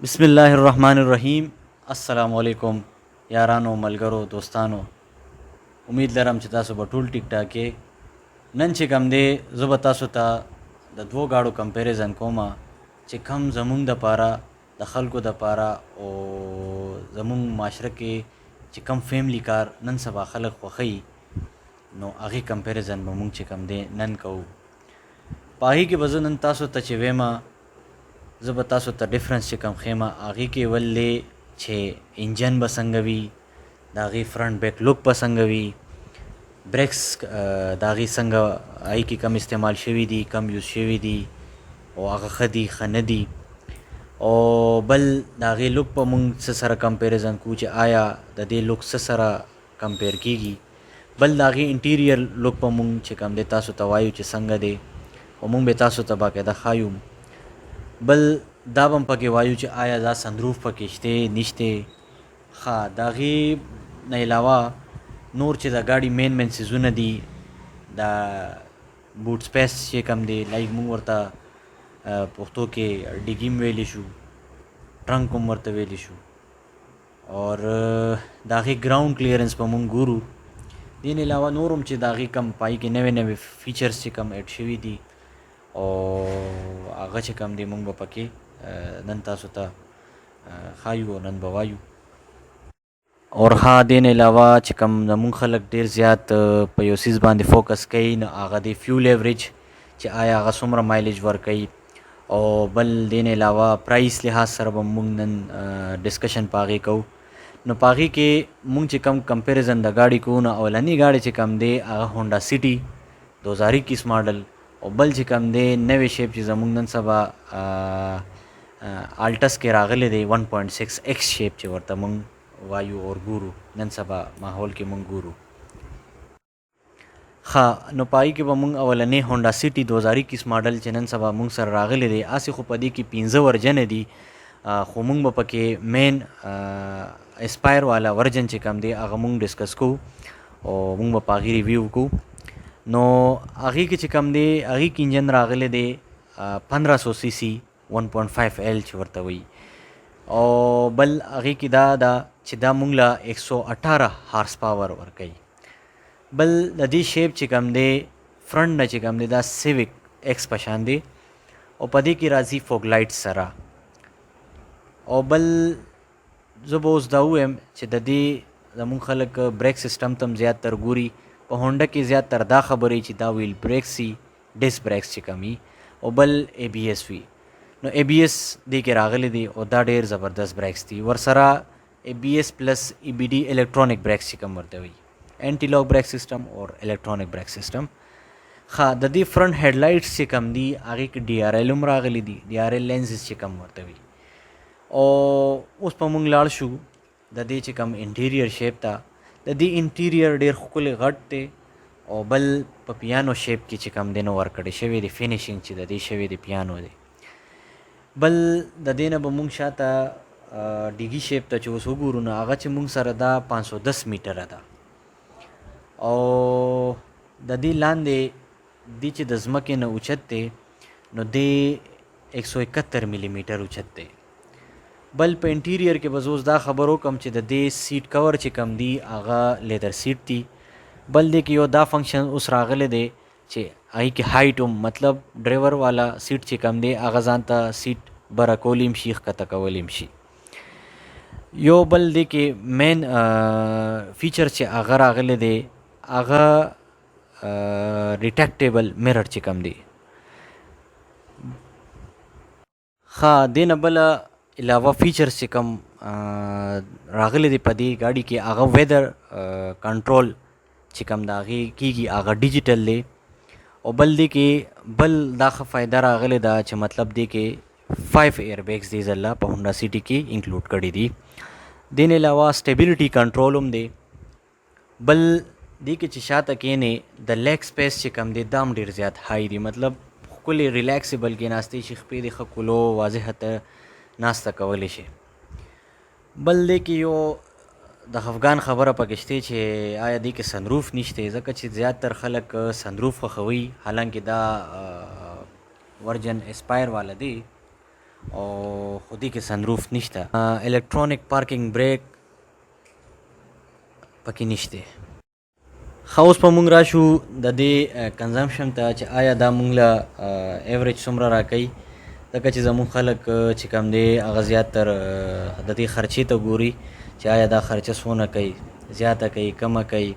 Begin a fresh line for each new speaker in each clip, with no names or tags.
बिस्मिल्लाहिर्रहमानिर्रहीम। अस्सलामुअलैकुम यारानो मलगरो दोस्तानो। उम्मीद लरम چې تاسو به ټول ټیک ټاک یې. نن چې کوم دی زه به تاسو ته د دوو ګاډو کمپیریزن کومه چې کم زمونږ دپاره د خلکو دپاره او زمونږ معاشره کې چې کم فیملی کار نن سبا خلک خوښوي نو هغې کمپیریزن به مونږ چې کوم دی نن کوو. په هغې کې به زه نن تاسو ته چې ویمه زه به تاسو ته ډفرنس چې کوم ښیمه هغې کې ولې چې انجن به څنګه وي، د هغې فرنټ بیک لوک به څنګه وي، بریکس د هغې څنګه هغې کې کم استعمال شوي دي، کم یوز شوي دي او هغه ښه دي ښه نه دي. او بل د هغې لوک به مونږ څه سره کمپیریزن کوو چې آیا د دې لوک څه سره کمپیر کیږي. بل د هغې انټیریر لوک به مونږ چې کوم دی تاسو ته وایو چې څنګه دی او مونږ به تاسو ته باقاعده ښایو. بل دا به هم پکې وایو چې آیا دا سنروف پکې شته نشته. ښه د هغې نه علاوه نور چې د ګاډي مین څیزونه دي د بوټ سپیس چې کم دی لایک مونږ ورته پښتو کې ډیګي هم ویلی شو، ټرنک هم ورته ویلی شو، اور د هغې ګراؤنډ کلیرنس به مونږ ګورو. دې نه علاوه نور هم چې د هغې کم پای کې نوې نوې فیچرس چې کم ایډ شوي دي او هغه چې کم دی مونږ به پکې نن تاسو ته ښایو او نن به وایو. اور ها دې نه علاوه چې کم زمونږ خلک ډېر زیات په یو څیز باندې فوکس کوي نو هغه دی فیول ایوریج چې آیا هغه څومره مایلیج ورکوي. او بل دې نه علاوه پرایس لحاظ سره به مونږ نن ډسکشن په هغې کوو. نو په هغې کې مونږ چې کم کمپیریزن د ګاډي کوو نو اولنۍ ګاډي چې کم دی هغه هونډا سیټي 2021 ماډل او بل چې کم دی نوې شیپ چې زمونږ نن سبا الټس کې راغلی دی 1.6 ایکس شیپ چې ورته مونږ وایو اور ګورو نن سبا ماحول کې مونږ ګورو. ښه نو په هغې کې به مونږ اولنۍ هونډا سیټي 2021 ماډل چې نن سبا مونږ سره راغلی دی هسې خو په دې کې 15 ورجنې دي خو مونږ به پکې مین اسپایر والا ورجن چې کم دی هغه مونږ ډسکس کوو او مونږ به په هغې ریویو کوو. نو هغې کې چې کم دی هغې کې انجن راغلی دی 1500 سی سی 1.5 ایل چې ورته وایي او بل هغې کې دا ده چې دا مونږ له 118 هارس پاور ورکوي. بل د دې شیپ چې کم دی فرنټ نه چې کم دی دا سیوک ایکس په شان دی او په دې کې راځي فوګ لایټ سره. او بل زه به اوس دا ووایم چې د دې زمونږ خلک بریک سسټم ته هم زیات تر ګوري. په هونډا کې زیات تر دا خبرې چې دا ویل بریکس وي ډسک بریکس چې کم وي او بل اے بی ایس وي. نو اے بی ایس دې کې راغلی دی او دا ډېر زبردست بریکس دي. ورسره اے بی ایس پلس ای بی ډي الیکټرانک بریکس چې کوم ورته وي اینټي لاک بریک سسټم اور الیکټرانک بریک سسټم. ښه د دې فرنٹ هیډ لایټس چې کم دي هغې کې ډي آر ایل هم راغلی دي، ډي آر ایل لینزز چې کم ورته وي. او اوس په مونږ لاړ شو د دې چې کم انټیریر شیپ ته. د دې انټیریر ډېر ښکلی غټ دی او بل په پیانو شیپ کې چې کم دی نو ورکړی شوی دی فینیشنګ چې د دې شوی دی پیانو دی. بل د دې نه به مونږ شاته ډیګي شیپ ته چې اوس وګورو نو هغه چې مونږ سره دا 510 میټره ده او د دې لاندې دې چې د ځمکې نه اوچت دی نو دې 171 ملي میټر اوچت دی. بل په انټیریر کې به زه اوس دا خبر وکړم چې د دې سیټ کور چې کم دی هغه لیدر سیټ دی. بل دې کې یو دا فنکشن اوس راغلی دی چې هغې کې هایټ هم مطلب ډرایور والا سیټ چې کم دی هغه ځان ته سیټ بره کولی هم شي ښکته کولی هم شي. یو بل دې کې مین فیچر چې هغه راغلی دی هغه ریټیکټیبل میرر چې کم دی. ښه دې نه بله علاوه فیچرز چې کم راغلی دی په دې ګاډي کې هغه ویدر کنټرول چې کم د هغې کېږي هغه ډیجیټل دی. او بل دې کې بل دا ښه فایده راغلی ده چې مطلب دې کې 5 ایر بیگز دې ځله په هونډا سیټي کې انکلوډ کړي دي. دې نه علاوه سټیبیلیټي کنټرول هم دی. بل دې کې چې شاته کښېنې د لیګ سپیس چې کم دی دا هم ډېر زیات های دی مطلب ښکلې ریلیکسیبل کېناستی شي خپې دې ښه کلو واضحه ته ناسته کولی شي. بل دې کې یو د خفګان خبره پکې شته چې آیا دې کې سنروف نشته ځکه چې زیاتر خلک سنروف خوښوي حالانکې دا ورجن اسپایر والا دی او خو دې کې سنروف نشته. الکترونیک پارکینګ بریک پکې نشته. ښه اوس په مونږ راشو د دې کنزمپشن ته چې آیا دا مونږ له ایوریج څومره راکوي. ځکه چې زمونږ خلک چې کوم دی هغه زیات تر د دې خرچې ته ګوري چې آیا دا خرچه څونه کوي، زیاته کوي کمه کوي.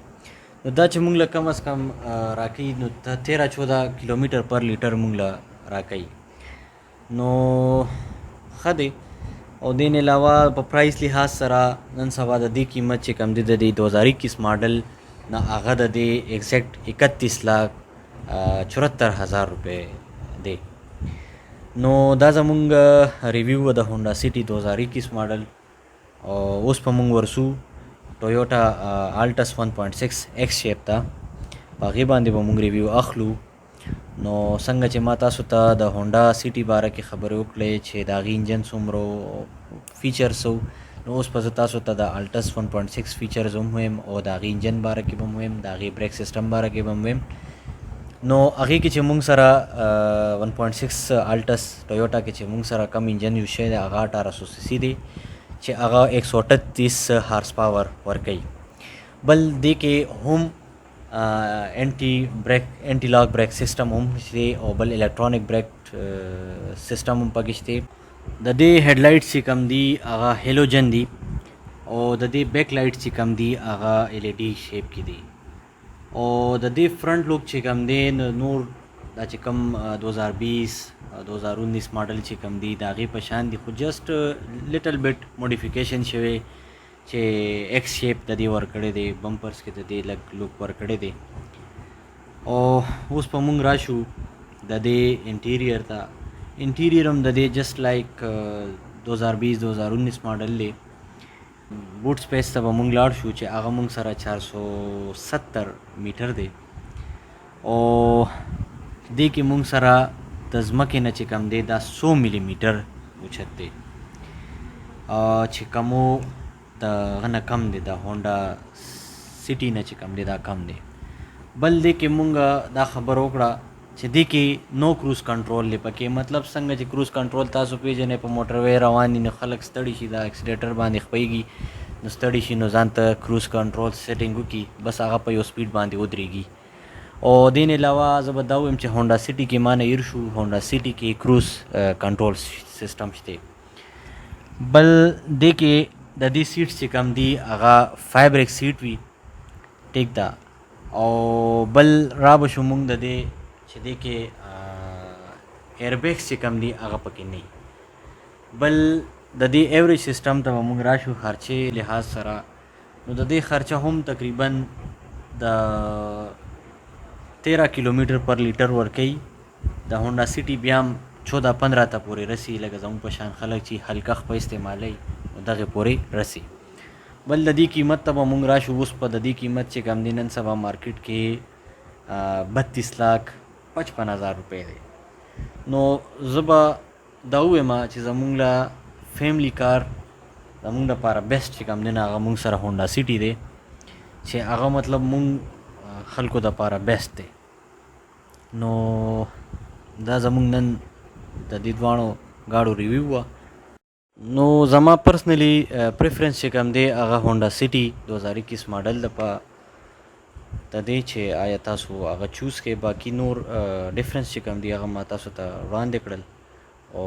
نو دا چې مونږ له کم از کم راکوي نو 13-14 کیلومیټر پر لیټر مونږ له راکوي. نو ښه دی. او دې نه علاوه په پرایس لحاظ سره نن سبا د دې قیمت چې کوم دی د دې 2021 ماډل نه هغه د دې ایگزیکټ 31,74,000 روپۍ دی. نو دا زمونږ ریویو د هونډا سیټي 2021 ماډل. او اوس په مونږ ورسو ټویوټا آلټس 1.6 ایکس شیپ ته، په هغې باندې به مونږ ریویو اخلو. نو څنګه چې ما تاسو ته د هونډا سیټي باره کې خبرې وکړې چې د هغې انجن څومره فیچرز وو، نو اوس به زه تاسو ته د آلټس 1.6 فیچرز هم ویم او د هغې انجن باره کې به هم ویم، د هغې بریک سیسټم باره کې به هم ویم. نو هغې کې چې مونږ سره 1.6 آلټس ټویوټا کې چې مونږ سره کم انجن یوز شوی دی هغه 1800 سی سی دی چې هغه 138 هارس پاور ورکوي. بل دې کې هم انټي لاک بریک سیسټم هم شته او بل الکترونیک بریک سیسټم هم پکې شته. د دې هیډ لایټ چې کم دي هغه هیلوجن دي او د دې بیک لایټ چې کم دي هغه LED شیپ کې دي. او د دې فرنٹ لوک چې کم دی نور دا چې کم 2020-2019 ماډل چې کم دی د هغې په شان دي، خو جسټ لیټل بیټ موډیفیکیشن شوی چې ایکس شیپ د دې ورکړی دی، بمپرز کې د دې لږ لوک ورکړی دی. او اوس په مونږ راشو د دې انټیریر ته. انټیریر هم د دې جسټ لایک 2020-2019 ماډل دی. بوټ سپیس ته به مونږ لاړ شو چې هغه مونږ سره 470 میټر دی. او دې کې مونږ سره د ځمکې نه چې کم دی دا 100 ملي میټر اوچت دی چې کمو د هغه نه کم دی، د هونډا سیټي نه چې کم دی دا کم دی. بل دې کې مونږ دا خبر وکړه چې دې کې نو کروز کنټرول دی پکې. مطلب څنګه چې کروز کنټرول تاسو پیژنئ په موټر وی روان دي نو خلک ستړي شي، دا اکسیلیټر باندې خپیږي نو ستړي شي نو ځان ته کروز کنټرول سیټینګ وکړي، بس هغه په یو سپیډ باندې ودرېږي. او دې نه علاوه زه به دا ویم چې هونډا سیټي کې ما نه هیر شو، هونډا سیټي کې کروز کنټرول سیسټم شته. بل دې کې د دې سیټس چې کم دي هغه فایبرک سیټ وي، ټیک ده. او بل را به شو مونږ د دې چې دې کې ایربیګس چې کم دي هغه پکې نه. بل د دې ایوریج سیسټم ته به مونږ راشو خرچې لحاظ سره. نو د دې خرچه هم تقریبا د 13 کیلومیټر پر لیټر ورکوي. د هونډا سیټي بیا هم 14-15 ته پورې رسي، لکه زموږ په شان خلک چې هلکه خپه استعمالوي نو دغې پورې رسي. بل د دې قیمت ته به مونږ راشو. اوس په د دې قیمت چې کم دی نن سبا مارکیټ کې 32,55,000 روپۍ دی. نو زه به دا ووایم چې زمونږ له فیملی کار زمونږ لپاره بیسټ چې کم دی نه هغه مونږ سره هونډا سیټي دی چې هغه مطلب مونږ خلکو دپاره بیسټ دی. نو دا زمونږ نن د دې دواړو ګاډو ریویو وه. نو زما پرسنلی پریفرنس چې کم دی هغه هونډا سیټي 2021 ماډل د دې چې آیا تاسو هغه چوز کړئ. باقي نور ډفرنس چې کم دی هغه ما تاسو ته وړاندې کړل. او